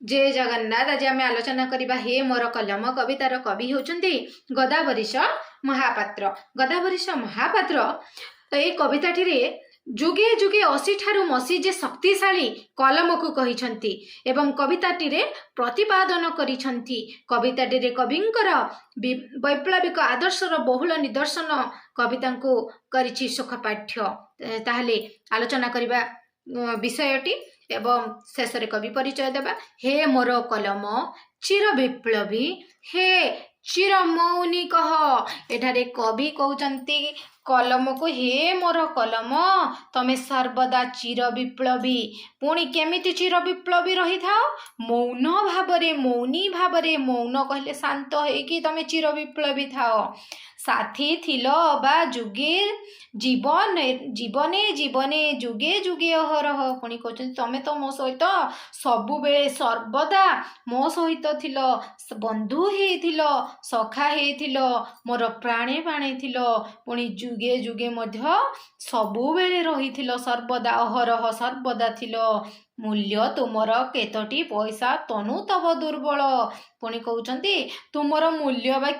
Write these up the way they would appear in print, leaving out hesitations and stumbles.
जय जगन्नाथ। आज आम आलोचना करबा हे मोर कलम कवितार कवि होचंती गदावरीश महापात्र। गदावरीश महापात्र ए कविताटी रे जुगे जुगे 80 ठारू मसी जे शक्तिशाली कलम को कहिछंती एवं कविताटी रे प्रतिपादन करिछंती। कविताटी रे कविंकर वैप्लविक आदर्शर बहुल निदर्शन कविता को करिछि सुखपाठ्य। ताहले आलोचना करबा विषयटी एवं शेष कवि परिचय देवा। हे मोर कलम चिर विप्लवी हे चिर मौनी कह। एठारे कवि कहउचंती कलम को हे मोर कलम तमे सर्वदा चिर विप्लवी। पुणी केमिति चिर विप्लवी रही थाओ मौन भावरे मौनी भावरे। मौन कहले शांत हेकि तमे चिर विप्लवी थाओ। साथी थिलो बा जुगे जीवने जीवने जीवने जुगे जुगे अहरह। पुणी कहते तमे तो मो सहित सबु बेले सर्वदा मो सहित थिलो बंधु हेथिलो सखा हेथिलो मोर प्राणे प्राणे थिलो। पुणी जुगे जुगे मध्य सबु बेले रहिथिलो सर्वदा अहरह सर्वदा थिलो। मूल्य तुमर केतोटी पैसा तनु तब दुर्बल। पुणी कहउचंती तुमर मूल्य बा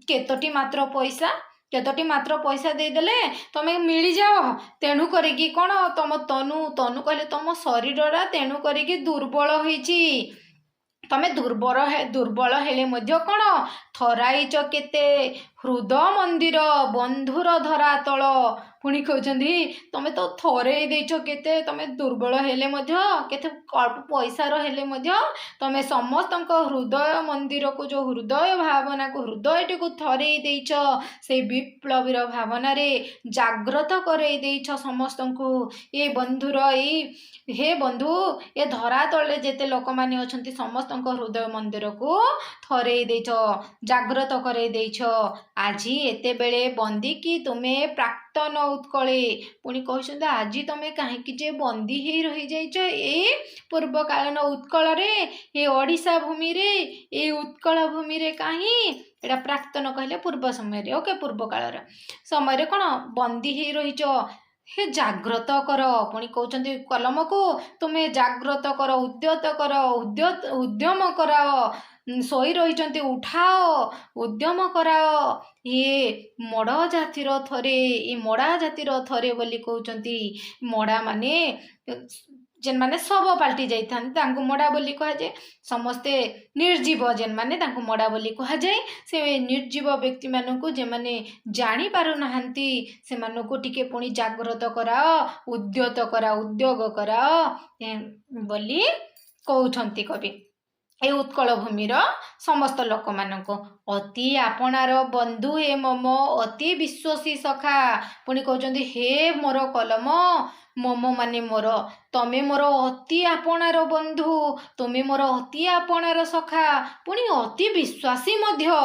केतोटी मात्र पैसा केतोटी मात्र पैसा देदेले तमे मिली जाओ। तेणु करिकी कौन तम तनु तनु कहले तम शरीररा तेणु करिकी दुर्बल होईची। तमे दुर्बल हेले मध्य कौन थराइच केते हृदय मंदिर बंधुर धरातल। पुणी कहउचंती तमे तो थरे देइछ केते तमे दुर्बल हेले मध्य केते अल्प पैसा हेले मध्य तमे समस्तक हृदय मंदिर को जो हृदय भावना को हृदय को थरे देइछ। से विप्लवीर भावना रे जागृत करे देइछ समस्त को। ए बंधुर हे बंधु ए धरातले जेते लोक माने अछंती समस्त हृदय मंदिर को थरे देइछ जागृत करे देइछ। आज एते बेले बंदी की तुमे प्राक्तन उत्कले। पुणी कहते आज तुमे कहीं जे बंदी ही रही जाइछ ए पूर्व कालन उत्कल रे ए ओडिशा भूमि रे ए उत्कल भूमि रे कहीं एटा प्राक्तन कहले पूर्व समय रे ओके पूर्व काल समय रे कौन बंदी ही रहीच हे जागृत कर। पुणी कहते कलम को तुम्हें जागृत कर उद्यत कर उद्यम कराओ। शोई रही उठाओ उद्यम कराओ। ये मड़ जातिर थरे ये मड़ा जातिर थरे बोली कहउचंती। मड़ा माने जेन माने सब पाल्टी जाइथान मड़ा बोली कह जाए। समस्ते निर्जीव जेन माने तांको मड़ा बोली कह जाए। से निर्जीव व्यक्ति मानू जे माने जानी पारु नहांती से मानू टिके पुणी जागृत कराओ उद्यत कराओ उद्योग कराओ बोली कहउछंती कवि। ए उत्कल भूमिर समस्त लोक मानक अति आपणार बंधु हे मम अति विश्वासी सखा। पुणी कहउचंती हे मोर कलम मम माने मोर तमे मोर अति आपणार बंधु तुमे मोर अति आपणार सखा पुणी अति विश्वासी मध्य।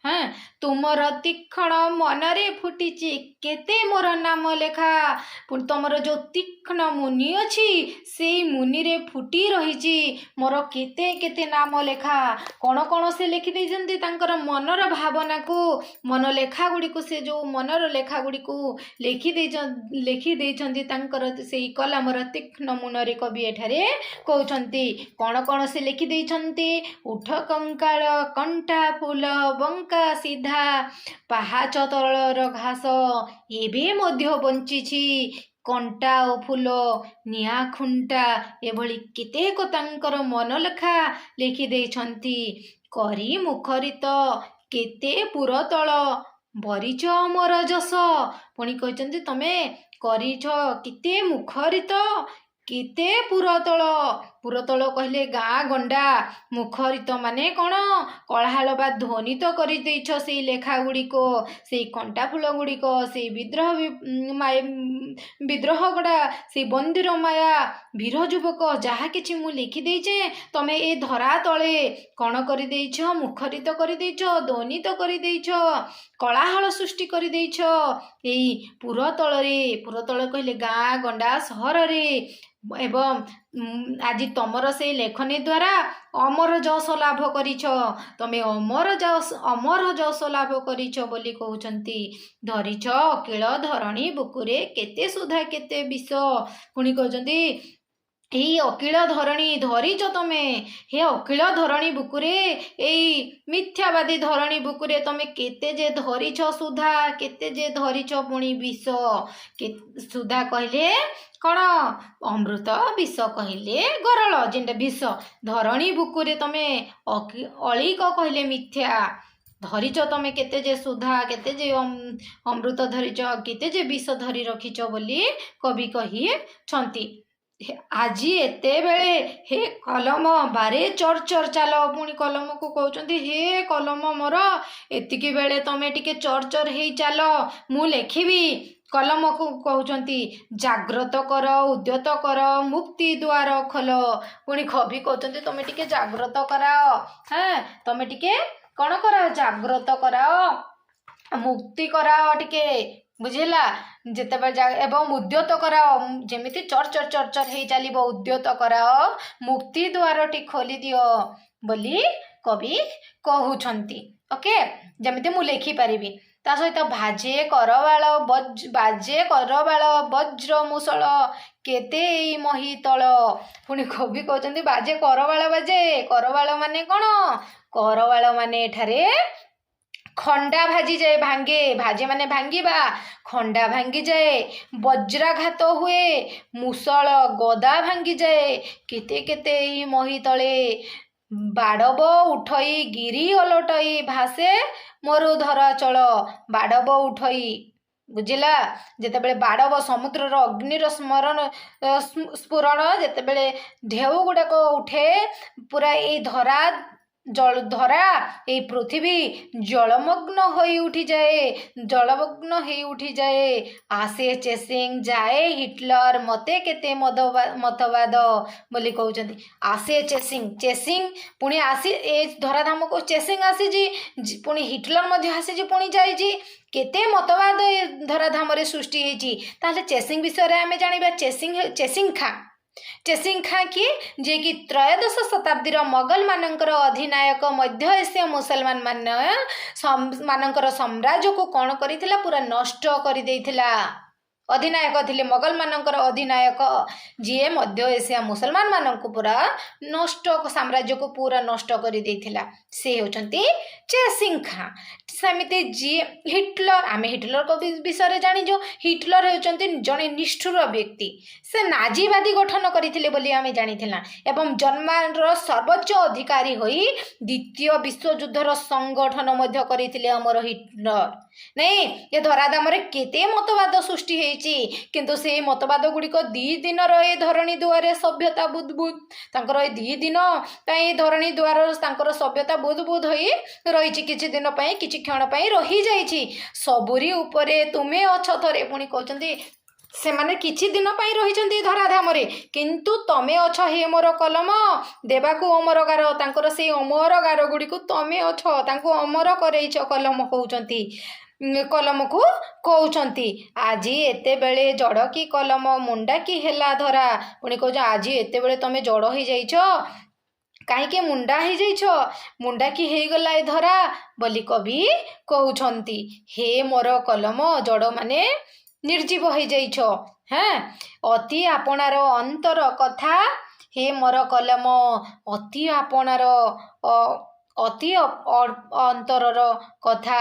हाँ तुमर तीक्षण मनरे फुटिची केते मोर नाम लेखा। पुणी तुमर जो तीक्ष्ण मुनि अच्छी से मुनि रे फुटी रही मोर केते केते नाम लेखा। कौन कौन से लिखि देइछन्ति तांकर मनर भावना को मन लेखा गुडी को से जो मनर लेखा गुडी को लिखि देइछन्ति तांकर से कलमर तीक्ष्ण मुनरे कवि एठारे कहउछन्ति। कौन कौन से लिखि देइछन्ति उठ कंकाळ कंटा फूल बंका सीधा पाहाच तरलर घास एबे मध्य बंचिछि कंटा ओ फूल निया खुंटा एभली केतेक तांकर मन लेखा लिखि देइछन्ति। करी मुखरित केते पुरतल बरिच अमर जस। पुणी कहते तमे करिछ केते मुखरित केते पुरतल। पुरतल कहले गाँ गंडा मुखरित माने कौन कलाहाल बा ध्वनित कर देइछ से लेखा गुड़िक से कंटा फूल गुड़िक से विद्रोह गुड़ा से बंदीर माया वीर युवक जहाँ कि मु लिखि देइछे तमे ए धरा तले कौन कर देइछ मुखरित कर देइछ ध्वनित कर देइछ कलाहाल सृष्टि कर देइछ। एई पुरतल रे पुरतल कहले गाँ गंडा सहर रे एवं आज तमर से लेखनी द्वारा अमर जस लाभ करिछ तमे अमर जस लाभ करिछ बोली कहउचंती। धरिछ अकिल धरणी बुकुरे केते सुधा केते विष। पुणी कहउचंती ଏଇ ଅକିଳ ଧରଣୀ ଧରିଛ ତମେ। ହେ ଅକିଳ ଧରଣୀ ବୁକୁରେ, ଏଇ ମିଥ୍ୟାବାଦୀ ଧରଣୀ ବୁକୁରେ ତମେ କେତେ ଯେ ଧରିଛ ସୁଧା, କେତେ ଯେ ଧରିଛ ପୁଣି ବିଷ। ସୁଧା କହିଲେ କ'ଣ? ଅମୃତ, ବିଷ କହିଲେ ଗରଳ, ଯେନ୍ଟା ବିଷ। ଧରଣୀ ବୁକୁରେ ତମେ ଅଳିକ କହିଲେ ମିଥ୍ୟା। ଧରିଛ ତମେ କେତେ ଯେ ସୁଧା, କେତେ ଯେ ଅମୃତ ଧରିଛ, କେତେ ଯେ ବିଷ ଧରି ରଖିଛ ବୋଲି କବି କହିଛନ୍ତି। ଆଜି ଏତେବେଳେ ହେ କଲମ ବାରେ ଚର ଚର ଚାଲ। ପୁଣି କଲମକୁ କହୁଛନ୍ତି ହେ କଲମ ମୋର, ଏତିକି ବେଳେ ତମେ ଟିକେ ଚର ଚର ହେଇ ଚାଲ, ମୁଁ ଲେଖିବି। କଲମକୁ କହୁଛନ୍ତି ଜାଗ୍ରତ କର, ଉଦ୍ୟତ କର, ମୁକ୍ତି ଦ୍ୱାର ଖୋଲ। ପୁଣି କବି କହୁଛନ୍ତି ତମେ ଟିକେ ଜାଗ୍ରତ କରାଅ, ତମେ ଟିକେ କ'ଣ କରାଅ? ଜାଗ୍ରତ କରାଅ, ମୁକ୍ତି କରାଅ ଟିକେ, ବୁଝିଲା? ଯେତେବେଳେ ଏବଂ ଉଦ୍ୟତ କରାଅ, ଯେମିତି ଚର ଚର ଚର ଚର ହେଇ ଚାଲିବ, ଉଦ୍ୟତ କରାଅ, ମୁକ୍ତି ଦ୍ୱାରଟି ଖୋଲିଦିଅ ବୋଲି କବି କହୁଛନ୍ତି। ଓକେ, ଯେମିତି ମୁଁ ଲେଖିପାରିବି। ତା ସହିତ ବାଜେ କରବାଳ ବଜ୍ର ମୁଷଳ କେତେ ଏଇ ମହି ତଳ। ପୁଣି କବି କହୁଛନ୍ତି ବାଜେ କରବାଳ ବାଜେ। କରବାଳ ମାନେ କ'ଣ? କରବାଳ ମାନେ ଏଠାରେ ଖଣ୍ଡା ଭାଜିଯାଏ, ଭାଙ୍ଗେ। ଭାଜେ ମାନେ ଭାଙ୍ଗିବା, ଖଣ୍ଡା ଭାଙ୍ଗିଯାଏ, ବଜ୍ରାଘାତ ହୁଏ, ମୁଷଳ ଗଦା ଭାଙ୍ଗିଯାଏ, କେତେ କେତେ ଏଇ ମହି ତଳେ। ବାଡ଼ବ ଉଠଇ ଗିରି ଓଲଟଇ ଭାସେ ମରୁ ଧରାଚଳ। ବାଡ଼ବ ଉଠଇ, ବୁଝିଲା? ଯେତେବେଳେ ବାଡ଼ବ ସମୁଦ୍ରର ଅଗ୍ନିର ସ୍ଫୁରଣ, ଯେତେବେଳେ ଢେଉ ଗୁଡ଼ାକ ଉଠେ, ପୁରା ଏଇ ଧରା ଏଇ ପୃଥିବୀ ଜଳମଗ୍ନ ହୋଇ ଉଠିଯାଏ, ଜଳମଗ୍ନ ହେଇ ଉଠିଯାଏ। ଆସେ ଚେସିଂ, ଯାଏ ହିଟଲର, ମତେ କେତେ ମତବାଦ ବୋଲି କହୁଛନ୍ତି। ଆସେ ଚେସିଂ ପୁଣି ଆସି ଏ ଧରାଧାମକୁ ଚେସିଂ ଆସିଛି, ପୁଣି ହିଟଲର ମଧ୍ୟ ଆସିଛି, ପୁଣି ଯାଇଛି। କେତେ ମତବାଦ ଏ ଧରାଧାମରେ ସୃଷ୍ଟି ହେଇଛି। ତାହେଲେ ଚେସିଂ ବିଷୟରେ ଆମେ ଜାଣିବା। ଚେସିଂ ଖାଁ କିଏ? ଯିଏକି ତ୍ରୟୋଦଶ ଶତାବ୍ଦୀର ମୋଗଲ ମାନଙ୍କର ଅଧିନାୟକ, ମଧ୍ୟ ଏସୀୟ ମୁସଲମାନ ମାନଙ୍କର ସାମ୍ରାଜ୍ୟକୁ କ'ଣ କରିଥିଲା? ପୁରା ନଷ୍ଟ କରିଦେଇଥିଲା। ଅଧିନାୟକ ଥିଲେ, ମୋଗଲ ମାନଙ୍କର ଅଧିନାୟକ, ଯିଏ ମଧ୍ୟ ଏସିଆ ମୁସଲମାନ ମାନଙ୍କୁ ପୁରା ସାମ୍ରାଜ୍ୟକୁ ପୁରା ନଷ୍ଟ କରିଦେଇଥିଲା। ସେ ହେଉଛନ୍ତି ଚେସିଂ ଖାଁ। ସେମିତି ଯିଏ ହିଟଲର, ଆମେ ହିଟଲର ବିଷୟରେ ଜାଣିଛୁ। ହିଟଲର ହେଉଛନ୍ତି ଜଣେ ନିଷ୍ଠୁର ବ୍ୟକ୍ତି। ସେ ନାଜିବାଦୀ ଗଠନ କରିଥିଲେ ବୋଲି ଆମେ ଜାଣିଥିଲା, ଏବଂ ଜର୍ମାନର ସର୍ବୋଚ୍ଚ ଅଧିକାରୀ ହୋଇ ଦ୍ୱିତୀୟ ବିଶ୍ୱଯୁଦ୍ଧର ସଂଗଠନ ମଧ୍ୟ କରିଥିଲେ ଆମର ହିଟଲର। ନାଇଁ, ଏ ଧରାଧାମରେ କେତେ ମତବାଦ ସୃଷ୍ଟି ହେଇଛି, କିନ୍ତୁ ସେଇ ମତବାଦ ଗୁଡ଼ିକ 2 ଦିନର ଏ ଧରଣୀ ଦୁଆରେ ସଭ୍ୟତା ବୁଦବୁଦ, ତାଙ୍କର ଏ 2 ଦିନ ପାଇଁ ଏ ଧରଣୀ ଦୁଆର ତାଙ୍କର ସଭ୍ୟତା ବୁଦବୁଦ ହୋଇ ରହିଛି। କିଛି ଦିନ ପାଇଁ, କିଛି କ୍ଷଣ ପାଇଁ ରହିଯାଇଛି। ସବୁରି ଉପରେ ତୁମେ ଅଛ ଥରେ। ପୁଣି କହୁଛନ୍ତି ସେମାନେ କିଛି ଦିନ ପାଇଁ ରହିଛନ୍ତି ଧରାଧାମରେ, କିନ୍ତୁ ତମେ ଅଛ ହେ ମୋର କଲମ, ଦେବାକୁ ଅମର ଗାର। ତାଙ୍କର ସେଇ ଅମର ଗାର ଗୁଡ଼ିକୁ ତମେ ଅଛ, ତାଙ୍କୁ ଅମର କରେଇଛ। କଲମକୁ କହୁଛନ୍ତି ଆଜି ଏତେବେଳେ ଜଡ଼ କି କଲମ, ମୁଣ୍ଡା କି ହେଲା ଧରା। ପୁଣି କହୁଛ ଆଜି ଏତେବେଳେ ତମେ ଜଡ଼ ହେଇଯାଇଛ, କାହିଁକି ମୁଣ୍ଡା ହେଇଯାଇଛ, ମୁଣ୍ଡା କି ହେଇଗଲା ଏ ଧରା ବୋଲି କବି କହୁଛନ୍ତି। ହେ ମୋର କଲମ, ଜଡ଼ ମାନେ ନିର୍ଜୀବ ହେଇଯାଇଛ। ଅତି ଆପଣାର ଅନ୍ତର କଥା, ହେ ମୋର କଲମ, ଅତି ଆପଣାର ଅତି ଅନ୍ତରର କଥା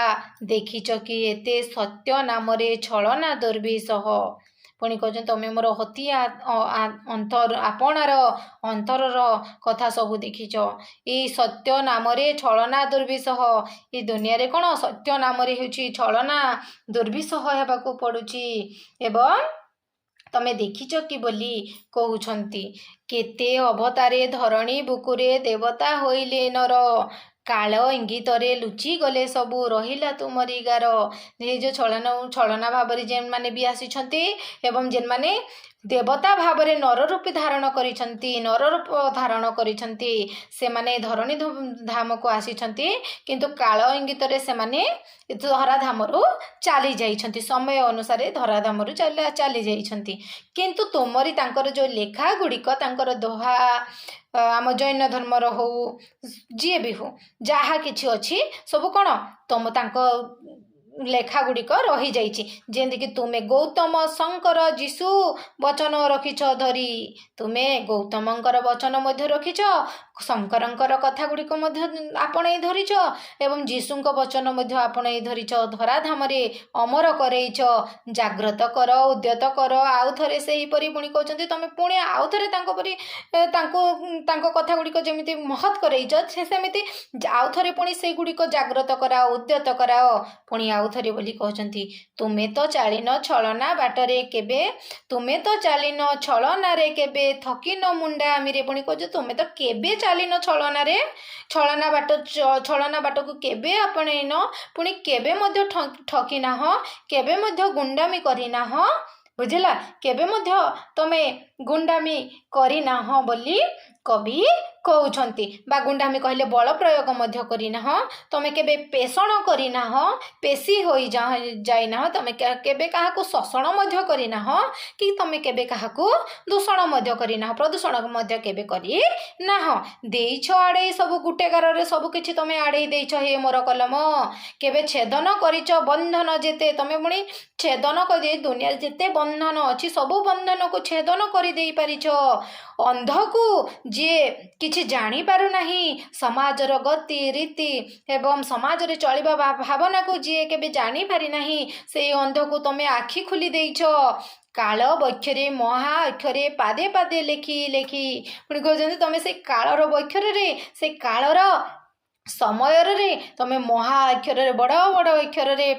ଦେଖିଛ କି ଏତେ ସତ୍ୟ ନାମରେ ଛଳନା ଦୁର୍ବିସହ। ପୁଣି କହୁଛନ୍ତି ତମେ ମୋର ଆପଣାର ଅନ୍ତରର କଥା ସବୁ ଦେଖିଛ। ଏଇ ସତ୍ୟ ନାମରେ ଛଳନା ଦୁର୍ବିସହ, ଏ ଦୁନିଆରେ କ'ଣ ସତ୍ୟ ନାମରେ ହେଉଛି ଛଳନା ଦୁର୍ବିସହ ହେବାକୁ ପଡ଼ୁଛି, ଏବଂ ତମେ ଦେଖିଛ କି ବୋଲି କହୁଛନ୍ତି। କେତେ ଅବତାରେ ଧରଣୀ ବୁକୁରେ ଦେବତା ହୋଇଲେ ନର, କାଳ ଇଙ୍ଗିତରେ ଲୁଚିଗଲେ ସବୁ ରହିଲା ତୁମରି ଗାର। ଏ ଯେଉଁ ଛଳନା ଭାବରେ ଯେଉଁମାନେ ବି ଆସିଛନ୍ତି, ଏବଂ ଯେଉଁମାନେ ଦେବତା ଭାବରେ ନରରୂପ ଧାରଣ କରିଛନ୍ତି, ସେମାନେ ଧରଣୀ ଧାମକୁ ଆସିଛନ୍ତି, କିନ୍ତୁ କାଳ ଇଙ୍ଗିତରେ ସେମାନେ ଧରାଧାମରୁ ଚାଲି ଯାଇଛନ୍ତି, ସମୟ ଅନୁସାରେ ଧରାଧାମରୁ ଚାଲି ଯାଇଛନ୍ତି। କିନ୍ତୁ ତୁମରି ତାଙ୍କର ଯେଉଁ ଲେଖା ଗୁଡ଼ିକ, ତାଙ୍କର ଦୋହା, ଆମ ଜୈନ ଧର୍ମର ହଉ, ଯିଏ ବି ହଉ, ଯାହା କିଛି ଅଛି ସବୁ କ'ଣ ତାଙ୍କ ଲେଖା ଗୁଡ଼ିକ ରହିଯାଇଛି ଯେମିତିକି ତୁମେ ଗୌତମ ଶଙ୍କର ଯୀଶୁ ବଚନ ରଖିଛ ଧରି ତୁମେ ଗୌତମଙ୍କର ବଚନ ମଧ୍ୟ ରଖିଛ ଶଙ୍କରଙ୍କର କଥା ଗୁଡ଼ିକ ମଧ୍ୟ ଆପଣେଇ ଧରିଛ ଏବଂ ଯୀଶୁଙ୍କ ବଚନ ମଧ୍ୟ ଆପଣେଇ ଧରିଛ ଧରାଧାମରେ ଅମର କରେଇଛ ଜାଗ୍ରତ କର ଉଦ୍ୟତ କର ଆଉ ଥରେ ସେହିପରି ପୁଣି କହୁଛନ୍ତି ତମେ ପୁଣି ଆଉ ଥରେ ତାଙ୍କ ପରି ତାଙ୍କ କଥା ଗୁଡ଼ିକ ଯେମିତି ମହତ୍ କରେଇଛ ସେମିତି ଆଉ ଥରେ ପୁଣି ସେଗୁଡ଼ିକ ଜାଗ୍ରତ କରାଅ ଉଦ୍ୟତ କରାଅ ପୁଣି ଆଉ ଥରେ ବୋଲି କହୁଛନ୍ତି ତୁମେ ତ ଚାଲିନ ଛଳନା ବାଟରେ କେବେ ତୁମେ ତ ଚାଲିନ ଛଳନାରେ କେବେ ଥକିନ ମୁଣ୍ଡାମିରେ ପୁଣି କହୁଛ ତୁମେ ତ କେବେ ଚାଲିନ ଛଳନା ବାଟକୁ କେବେ ଆପଣେଇନ ପୁଣି କେବେ ମଧ୍ୟ ଠକିନାହ କେବେ ମଧ୍ୟ ଗୁଣ୍ଡାମି କରିନାହ ବୁଝିଲା କେବେ ମଧ୍ୟ ତମେ ଗୁଣ୍ଡାମି କରିନାହ ବୋଲି କବି କହୁଛନ୍ତି ବା ଗୁଣ୍ଡାମି କହିଲେ ବଳ ପ୍ରୟୋଗ ମଧ୍ୟ କରିନାହ ତମେ କେବେ ପେଷଣ କରିନାହ ପେଶୀ ହୋଇ ଯାଇନାହ ତମେ କେବେ କାହାକୁ ଶୋଷଣ ମଧ୍ୟ କରିନାହ କି ତମେ କେବେ କାହାକୁ ଦୂଷଣ ମଧ୍ୟ କରିନାହ ପ୍ରଦୂଷଣ ମଧ୍ୟ କେବେ କରିନାହ ଦେଇଛ ଆଡ଼େଇ ସବୁ ଗୁଟେଗାରରେ ସବୁ କିଛି ତମେ ଆଡ଼େଇ ଦେଇଛ ହେ ମୋର କଲମ କେବେ ଛେଦନ କରିଛ ବନ୍ଧନ ଯେତେ ତମେ ପୁଣି ଛେଦନ କରି ଦୁନିଆରେ ଯେତେ ବନ୍ଧନ ଅଛି ସବୁ ବନ୍ଧନକୁ ଛେଦନ କରିଦେଇ ପାରିଛ ଅନ୍ଧକୁ ଯିଏ କିଛି ଜାଣିପାରୁନାହିଁ ସମାଜର ଗତି ରୀତି ଏବଂ ସମାଜରେ ଚଳିବା ଭାବନାକୁ ଯିଏ କେବେ ଜାଣିପାରିନାହିଁ ସେଇ ଅନ୍ଧକୁ ତମେ ଆଖି ଖୋଲି ଦେଇଛ କାଳ ବକ୍ଷରେ ମହା ଅକ୍ଷରେ ପାଦେ ପାଦେ ଲେଖି ଲେଖି ପୁଣି କହୁଛନ୍ତି ତମେ ସେଇ କାଳର ବକ୍ଷରରେ ସେଇ କାଳର ସମୟରେ ତମେ ମହା ଅକ୍ଷରରେ ବଡ଼ ବଡ଼ ଅକ୍ଷରରେ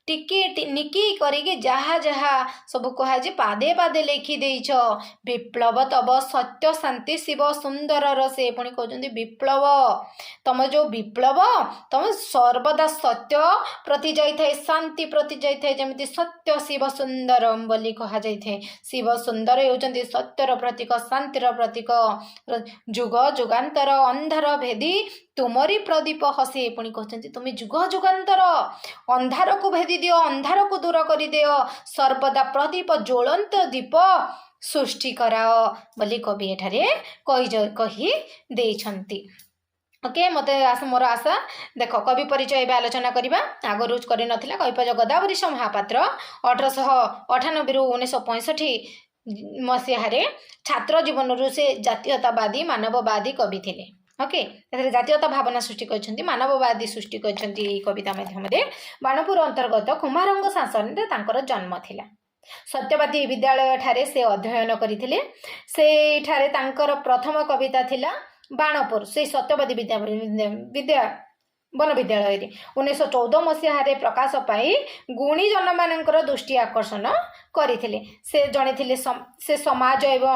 ଟିକି ନିକି କରିକି ଯାହା ଯାହା ସବୁ କୁହାଯାଏ ପାଦେ ପାଦେ ଲେଖି ଦେଇଛ ବିପ୍ଳବ ତବ ସତ୍ୟ ଶାନ୍ତି ଶିବ ସୁନ୍ଦରର ସେ ପୁଣି କହୁଛନ୍ତି ବିପ୍ଳବ ତମ ଯେଉଁ ବିପ୍ଳବ ତମ ସର୍ବଦା ସତ୍ୟ ପ୍ରତି ଯାଇଥାଏ ଶାନ୍ତି ପ୍ରତି ଯାଇଥାଏ ଯେମିତି ସତ୍ୟ ଶିବ ସୁନ୍ଦରମ ବୋଲି କୁହାଯାଇଥାଏ ଶିବ ସୁନ୍ଦର ହେଉଛନ୍ତି ସତ୍ୟର ପ୍ରତୀକ ଶାନ୍ତିର ପ୍ରତୀକ ଯୁଗ ଯୁଗାନ୍ତର ଅନ୍ଧାର ଭେଦି ତୁମରି ପ୍ରଦୀପ ହସେ ପୁଣି କହୁଛନ୍ତି ତୁମେ ଯୁଗ ଯୁଗାନ୍ତର ଅନ୍ଧାରକୁ ଭେଦି ଦିଅ ଅନ୍ଧାରକୁ ଦୂର କରିଦିଅ ସର୍ବଦା ପ୍ରଦୀପ ଜ୍ୱଳନ୍ତ ଦୀପ ସୃଷ୍ଟି କରାଅ ବୋଲି କବି ଏଠାରେ କହି ଦେଇଛନ୍ତି ଓକେ ମୋତେ ମୋର ଆଶା ଦେଖ କବି ପରିଚୟ ଏବେ ଆଲୋଚନା କରିବା ଆଗରୁ କରିନଥିଲା କବି ପରିଚୟ ଗଦାବରୀଶ ମହାପାତ୍ର 1898ରୁ 1965 ମସିହାରେ ଛାତ୍ର ଜୀବନରୁ ସେ ଜାତୀୟତାବାଦୀ ମାନବବାଦୀ କବି ଥିଲେ ଓକେ ଏଥିରେ ଜାତୀୟତା ଭାବନା ସୃଷ୍ଟି କରିଛନ୍ତି ମାନବବାଦୀ ସୃଷ୍ଟି କରିଛନ୍ତି ଏହି କବିତା ମାଧ୍ୟମରେ ବାଣପୁର ଅନ୍ତର୍ଗତ କୁମାରଙ୍କ ଶାସନରେ ତାଙ୍କର ଜନ୍ମ ଥିଲା ସତ୍ୟବାଦୀ ବିଦ୍ୟାଳୟ ଠାରେ ସେ ଅଧ୍ୟୟନ କରିଥିଲେ ସେଇଠାରେ ତାଙ୍କର ପ୍ରଥମ କବିତା ଥିଲା ବାଣପୁର ସେଇ ସତ୍ୟବାଦୀ ବନ ବିଦ୍ୟାଳୟରେ 1914 ମସିହାରେ ପ୍ରକାଶ ପାଇ ଗୁଣୀଜନମାନଙ୍କର ଦୃଷ୍ଟି ଆକର୍ଷଣ କରିଥିଲେ ସେ ଜଣେ ଥିଲେ ସେ ସମାଜ ଏବଂ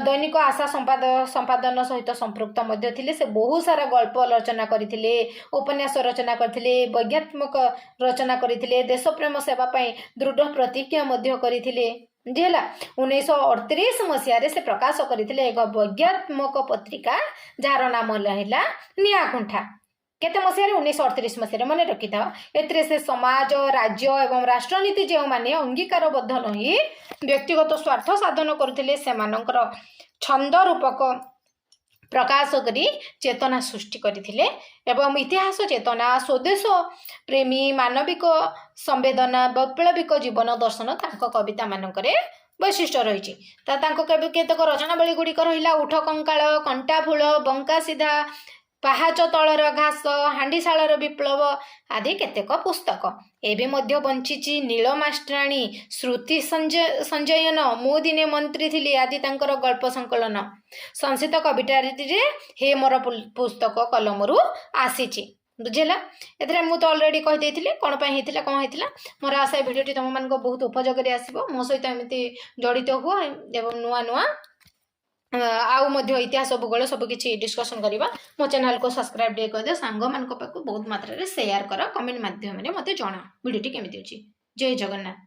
ଦୈନିକ ଆଶା ସମ୍ପାଦନ ସହିତ ସମ୍ପୃକ୍ତ ମଧ୍ୟ ଥିଲେ ସେ ବହୁତ ସାରା ଗଳ୍ପ ରଚନା କରିଥିଲେ ଉପନ୍ୟାସ ରଚନା କରିଥିଲେ ବୈଜ୍ଞାତ୍ମକ ରଚନା କରିଥିଲେ ଦେଶପ୍ରେମ ସେବା ପାଇଁ ଦୃଢ଼ ପ୍ରତିଜ୍ଞା ମଧ୍ୟ କରିଥିଲେ ହେଲା 1938 ମସିହାରେ ସେ ପ୍ରକାଶ କରିଥିଲେ ଏକ ବୈଜ୍ଞାତ୍ମକ ପତ୍ରିକା ଯାହାର ନାମ ହେଲା ନିଆଁକୁଣ୍ଠା କେତେ ମସିହାରେ 1938 ମସିହାରେ ମନେ ରଖିଥାଅ ଏଥିରେ ସେ ସମାଜ ରାଜ୍ୟ ଏବଂ ରାଷ୍ଟ୍ରନୀତି ଯେଉଁମାନେ ଅଙ୍ଗୀକାରବଦ୍ଧ ନୁହେଁ ବ୍ୟକ୍ତିଗତ ସ୍ୱାର୍ଥ ସାଧନ କରୁଥିଲେ ସେମାନଙ୍କର ଛନ୍ଦ ରୂପକ ପ୍ରକାଶ କରି ଚେତନା ସୃଷ୍ଟି କରିଥିଲେ ଏବଂ ଇତିହାସ ଚେତନା ସ୍ୱଦେଶ ପ୍ରେମୀ ମାନବିକ ସମ୍ବେଦନା ବୈପ୍ଳବିକ ଜୀବନ ଦର୍ଶନ ତାଙ୍କ କବିତା ମାନଙ୍କରେ ବୈଶିଷ୍ଟ୍ୟ ରହିଛି ତାଙ୍କ କେତେକ ରଚନାବଳୀ ଗୁଡ଼ିକ ରହିଲା ଉଠ କଙ୍କାଳ କଣ୍ଟା ଫୁଲ ବଙ୍କା ସିଧା ପାହାଚ ତଳର ଘାସ ହାଣ୍ଡିଶାଳର ବିପ୍ଳବ ଆଦି କେତେକ ପୁସ୍ତକ ଏବେ ମଧ୍ୟ ବଞ୍ଚିଛି ନୀଳ ମାଷ୍ଟ୍ରାଣୀ ଶ୍ରୁତି ସଞ୍ଜୟନ ମୁଁ ଦିନେ ମନ୍ତ୍ରୀ ଥିଲି ଆଦି ତାଙ୍କର ଗଳ୍ପ ସଂକଳନ ସଂସ୍କୃତ କବିତାରେ ହେ ମୋର ପୁସ୍ତକ କଲମରୁ ଆସିଛି ବୁଝିଲା ଏଥିରେ ମୁଁ ତ ଅଲରେଡି କହିଦେଇଥିଲି କ'ଣ ପାଇଁ ହେଇଥିଲା କ'ଣ ହେଇଥିଲା ମୋର ଆଶା ଏ ଭିଡ଼ିଓଟି ତୁମମାନଙ୍କ ବହୁତ ଉପଯୋଗରେ ଆସିବ ମୋ ସହିତ ଏମିତି ଜଡ଼ିତ ହୁଅ ଏବଂ ନୂଆ ନୂଆ ଆଉ ମଧ୍ୟ ଇତିହାସ ଭୂଗୋଳ ସବୁ କିଛି ଡିସ୍କସନ୍ କରିବା ମୋ ଚ୍ୟାନେଲକୁ ସବସ୍କ୍ରାଇବ୍ ଟିକେ କରିଦିଅ ସାଙ୍ଗମାନଙ୍କ ପାଖକୁ ବହୁତ ମାତ୍ରାରେ ସେୟାର କର କମେଣ୍ଟ ମାଧ୍ୟମରେ ମୋତେ ଜଣାଅ ଭିଡ଼ିଓଟି କେମିତି ଅଛି ଜୟ ଜଗନ୍ନାଥ।